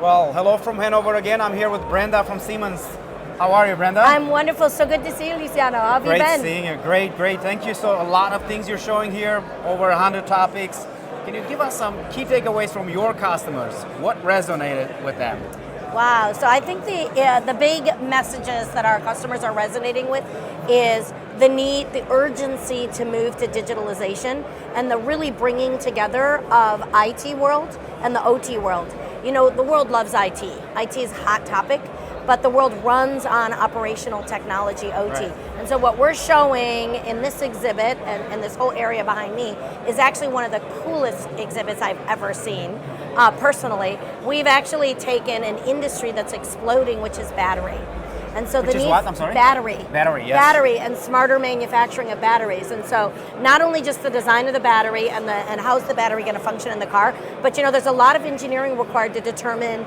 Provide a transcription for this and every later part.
Well, hello from Hanover again. I'm here with Brenda from Siemens. How are you, Brenda? I'm wonderful. So good to see you, Luciano. How have you been? Great seeing you. Great, great. Thank you. So a lot of things you're showing here, over 100 topics. Can you give us some key takeaways from your customers? What resonated with them? Wow. So I think the big messages that our customers are resonating with is the need, the urgency to move to digitalization, and the really bringing together of IT world and the OT world. You know, the world loves IT. IT is a hot topic, but the world runs on operational technology, OT. Right. And so what we're showing in this exhibit and this whole area behind me is actually one of the coolest exhibits I've ever seen. Personally, we've actually taken an industry that's exploding, which is battery. And so Which is what? I'm sorry? Battery. Battery, yes. Battery and smarter manufacturing of batteries. And so not only just the design of the battery and how's the battery going to function in the car, but you know, there's a lot of engineering required to determine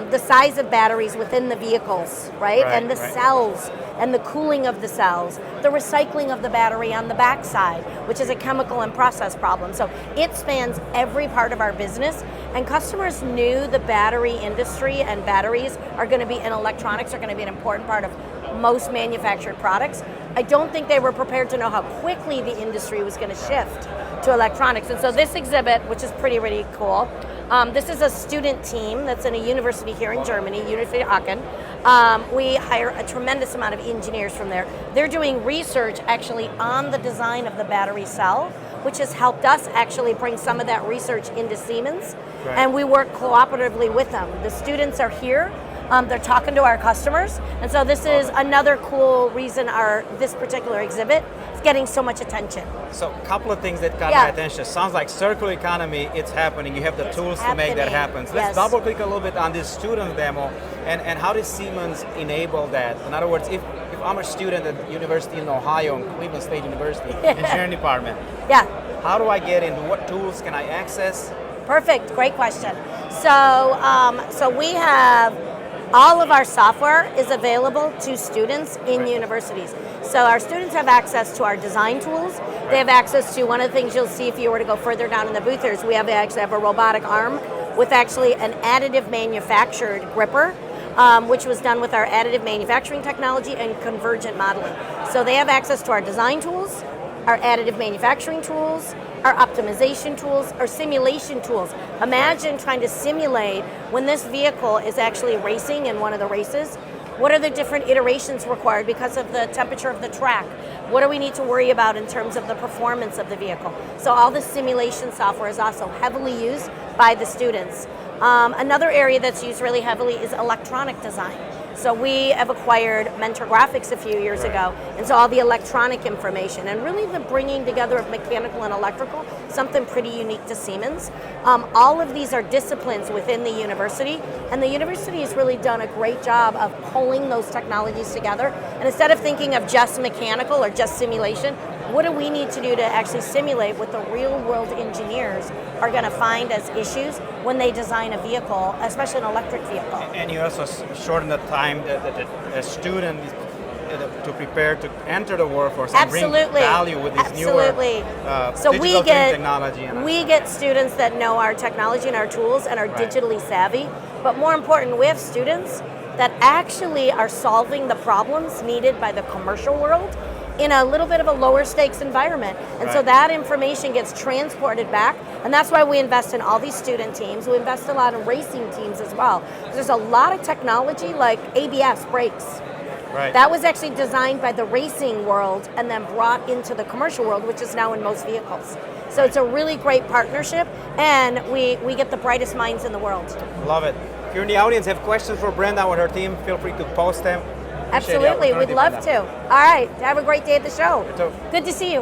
the size of batteries within the vehicles, right? And the cells and the cooling of the cells, the recycling of the battery on the backside, which is a chemical and process problem. So it spans every part of our business, and customers knew the battery industry and batteries are going to be, and electronics are going to be an important part of most manufactured products. I don't think they were prepared to know how quickly the industry was going to shift to electronics. And so this exhibit, which is pretty cool, this is a student team that's in a university here in Germany, University Aachen. We hire a tremendous amount of engineers from there. They're doing research actually on the design of the battery cell, which has helped us actually bring some of that research into Siemens. Right. And we work cooperatively with them. The students are here. They're talking to our customers, and so this is another cool reason this particular exhibit is getting so much attention. So a couple of things that got my attention. Sounds like circular economy, it's happening. You have the tools to make that happen. So let's double click a little bit on this student demo and how does Siemens enable that? In other words, if I'm a student at the University in Ohio, in Cleveland State University, engineering department, how do I get in? What tools can I access? Perfect, great question. So we have all of our software is available to students in universities. So our students have access to our design tools. They have access to one of the things you'll see if you were to go further down in the booth here is we actually have a robotic arm with actually an additive manufactured gripper, which was done with our additive manufacturing technology and convergent modeling. So they have access to our design tools, our additive manufacturing tools, our optimization tools, our simulation tools. Imagine trying to simulate when this vehicle is actually racing in one of the races. What are the different iterations required because of the temperature of the track? What do we need to worry about in terms of the performance of the vehicle? So all the simulation software is also heavily used by the students. Another area that's used really heavily is electronic design. So we have acquired Mentor Graphics a few years ago, and so all the electronic information, and really the bringing together of mechanical and electrical, something pretty unique to Siemens. All of these are disciplines within the university, and the university has really done a great job of pulling those technologies together. And instead of thinking of just mechanical or just simulation, what do we need to do to actually simulate what the real world engineers are going to find as issues when they design a vehicle, especially an electric vehicle. And you also shorten the time that a student is to prepare to enter the workforce and bring value with this newer so digital technology. We get students that know our technology and our tools and are digitally savvy, but more important, we have students that actually are solving the problems needed by the commercial world in a little bit of a lower stakes environment. And so that information gets transported back, and that's why we invest in all these student teams. We invest a lot in racing teams as well. There's a lot of technology like ABS brakes. That was actually designed by the racing world and then brought into the commercial world, which is now in most vehicles. So it's a really great partnership, and we get the brightest minds in the world. Love it. If you're in the audience, have questions for Brenda or her team, feel free to post them. Absolutely, we'd love to. All right, have a great day at the show. You too. Good to see you.